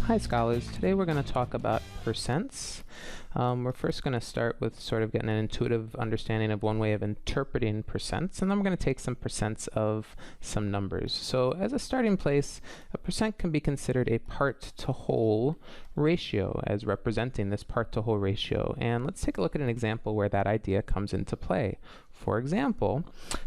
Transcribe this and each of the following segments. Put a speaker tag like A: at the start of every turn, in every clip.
A: Hi scholars, today we're going to talk about percents. We're first going to start with sort of getting an intuitive understanding of one way of interpreting percents, and then we're going to take some percents of some numbers. So as a starting place, a percent can be considered a part to whole ratio as representing this part to whole ratio. And let's take a look at an example where that idea comes into play. For example,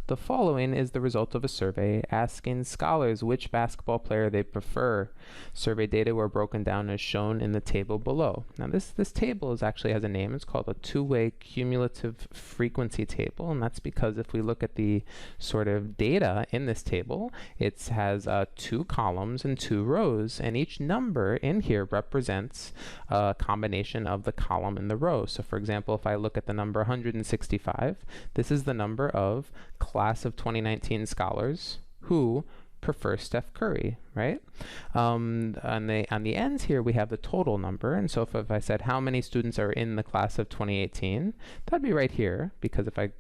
A: the following is the result of a survey asking scholars which basketball player they prefer. Survey data were broken down as shown in the table below. Now this table actually has a name. It's called a two-way cumulative frequency table, and that's because if we look at the sort of data in this table, it has two columns and two rows, and each number in here represents a combination of the column and the row. So for example, if I look at the number 165, this is the number of class of 2019 scholars who prefer Steph Curry, right? On the ends here we have the total number, and so if I said how many students are in the class of 2018, that'd be right here, because if I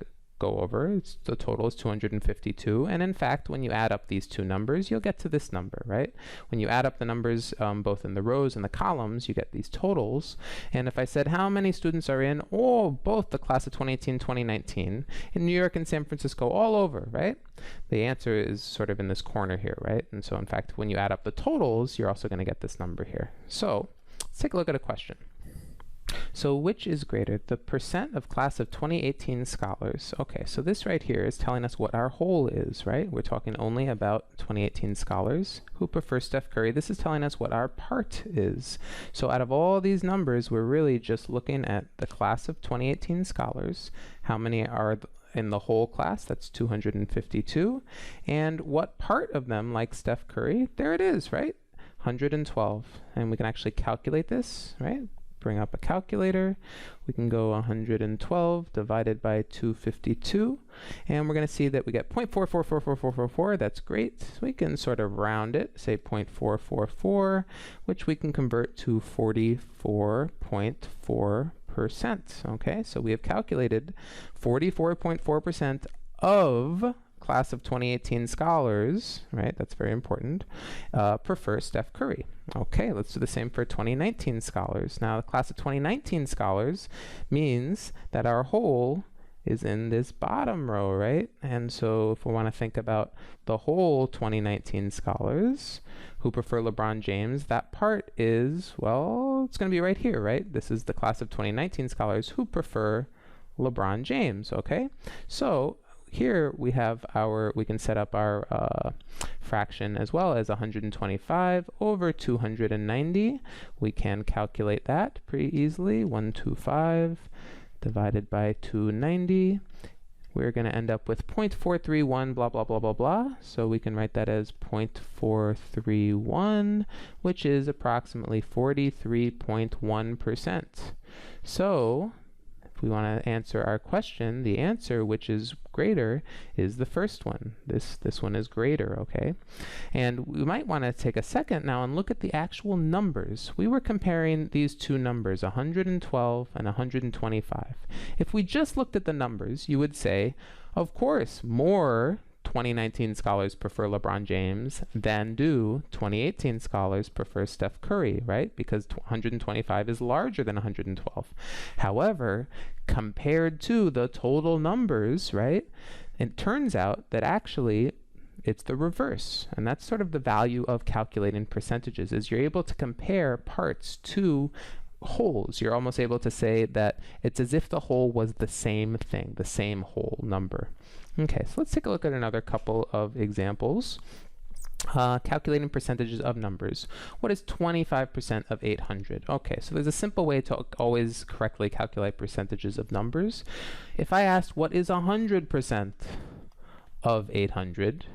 A: go over, the total is 252, and in fact when you add up these two numbers you'll get to this number, right? When you add up the numbers both in the rows and the columns, you get these totals. And if I said how many students are in both the class of 2018 2019 in New York and San Francisco, all over, right? The answer is sort of in this corner here, right? And so in fact when you add up the totals, you're also going to get this number here. So let's take a look at a question. So which is greater, the percent of class of 2018 scholars? Okay, so this right here is telling us what our whole is, right? We're talking only about 2018 scholars who prefer Steph Curry. This is telling us what our part is. So out of all these numbers, we're really just looking at the class of 2018 scholars. How many are in the whole class? That's 252. And what part of them like Steph Curry? There it is, right? 112. And we can actually calculate this, right? Bring up a calculator. We can go 112 divided by 252, and we're going to see that we get 0.444444. That's great. We can sort of round it, say 0.444, which we can convert to 44.4%. Okay, so we have calculated 44.4% of class of 2018 scholars, right? That's very important, prefer Steph Curry. Okay, let's do the same for 2019 scholars. Now, the class of 2019 scholars means that our whole is in this bottom row, right? And so if we want to think about the whole 2019 scholars who prefer LeBron James, that part is, well, it's going to be right here, right? This is the class of 2019 scholars who prefer LeBron James, okay? So here we have we can set up our fraction as well as 125 over 290. We can calculate that pretty easily. 125 divided by 290. We're going to end up with 0.431 blah blah blah blah blah. So we can write that as 0.431, which is approximately 43.1%. So if we want to answer our question, the answer, which is greater, is the first one. This one is greater, okay? And we might want to take a second now and look at the actual numbers. We were comparing these two numbers, 112 and 125. If we just looked at the numbers, you would say, of course, more 2019 scholars prefer LeBron James than do 2018 scholars prefer Steph Curry, right? Because 125 is larger than 112. However, compared to the total numbers, right, it turns out that actually it's the reverse. And that's sort of the value of calculating percentages, is you're able to compare parts to wholes. You're almost able to say that it's as if the whole was the same thing, the same whole number. Okay, so let's take a look at another couple of examples. Calculating percentages of numbers. What is 25% of 800? Okay, so there's a simple way to always correctly calculate percentages of numbers. If I asked what is 100% of 800,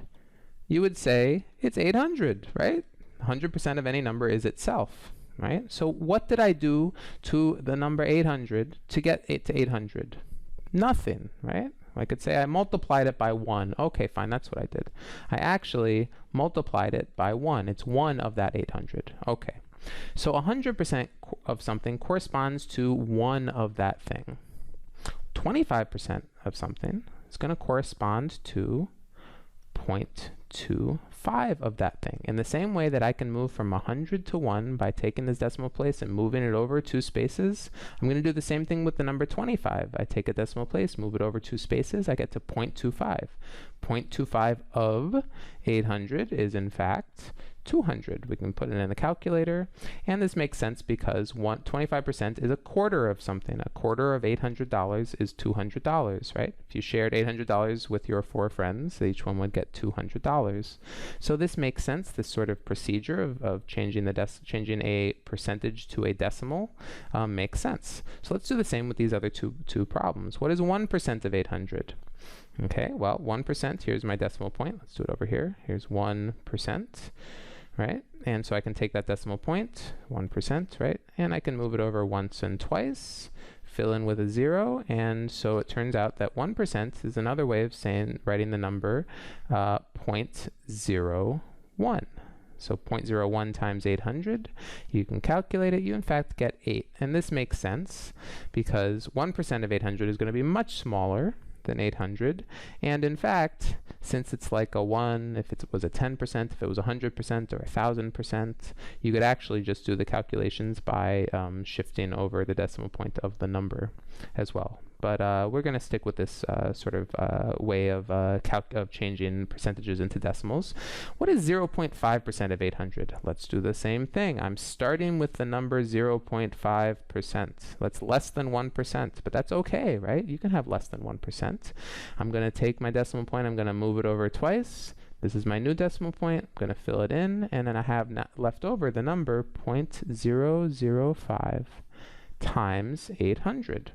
A: you would say it's 800, right? 100% of any number is itself, right? So what did I do to the number 800 to get it to 800? Nothing, right? I could say I multiplied it by 1. Okay, fine, that's what I did. I actually multiplied it by 1. It's 1 of that 800. Okay, so 100% of something corresponds to 1 of that thing. 25% of something is going to correspond to 0.2 0.25 of that thing. In the same way that I can move from 100 to 1 by taking this decimal place and moving it over 2 spaces, I'm going to do the same thing with the number 25. I take a decimal place, move it over 2 spaces, I get to 0.25. 0.25 of 800 is in fact 200. We can put it in the calculator, and this makes sense because 25% is a quarter of something. A quarter of $800 is $200, right? If you shared $800 with your 4 friends, each one would get $200. So this makes sense. This sort of procedure of changing a percentage to a decimal makes sense. So let's do the same with these other two problems. What is 1% of 800? Okay, well, 1%, here's my decimal point. Let's do it over here. Here's 1%. Right? And so I can take that decimal point, 1%, right? And I can move it over once and twice, fill in with a 0, and so it turns out that 1% is another way of writing the number 0.01. So 0.01 times 800, you can calculate it, you in fact get 8. And this makes sense because 1% of 800 is going to be much smaller than 800, and in fact, since it's like a 1, if it was a 10%, if it was 100% or 1,000%, you could actually just do the calculations by shifting over the decimal point of the number as well. But we're going to stick with this sort of way of changing percentages into decimals. What is 0.5% of 800? Let's do the same thing. I'm starting with the number 0.5%. That's less than 1%, but that's okay, right? You can have less than 1%. I'm going to take my decimal point, I'm going to move it over twice. This is my new decimal point. I'm going to fill it in, and then I have left over the number 0.005 times 800.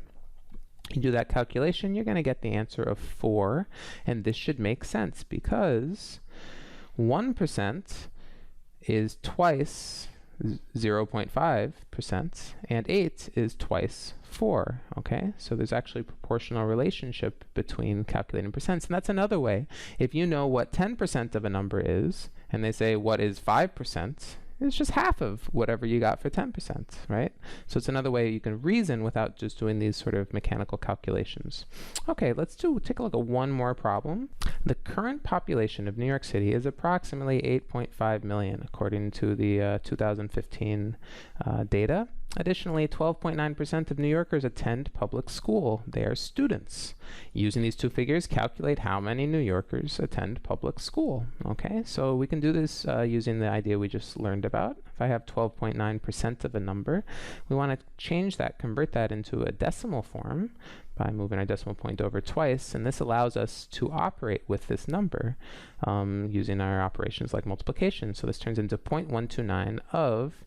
A: You do that calculation, you're going to get the answer of 4, and this should make sense because 1% is twice 0.5%, and 8 is twice 4, okay? So there's actually a proportional relationship between calculating percents, and that's another way. If you know what 10% of a number is, and they say, what is 5%? It's just half of whatever you got for 10%, right? So it's another way you can reason without just doing these sort of mechanical calculations. Okay, let's take a look at one more problem. The current population of New York City is approximately 8.5 million, according to the 2015 data. Additionally, 12.9% of New Yorkers attend public school. They are students. Using these two figures, calculate how many New Yorkers attend public school. Okay, so we can do this using the idea we just learned about. If I have 12.9% of a number, we want to change that, convert that into a decimal form by moving our decimal point over twice, and this allows us to operate with this number using our operations like multiplication. So this turns into 0.129 of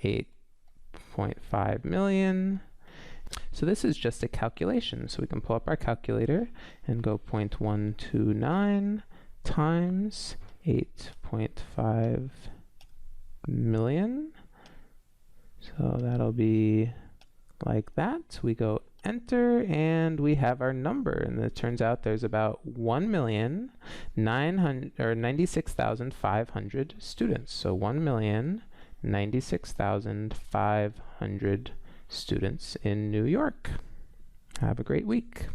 A: 8.5 million. So this is just a calculation. So we can pull up our calculator and go 0.129 times 8.5 million. So that'll be like that. We go enter and we have our number, and it turns out there's about 1,96,500 students. So 1,096,500 students in New York. Have a great week.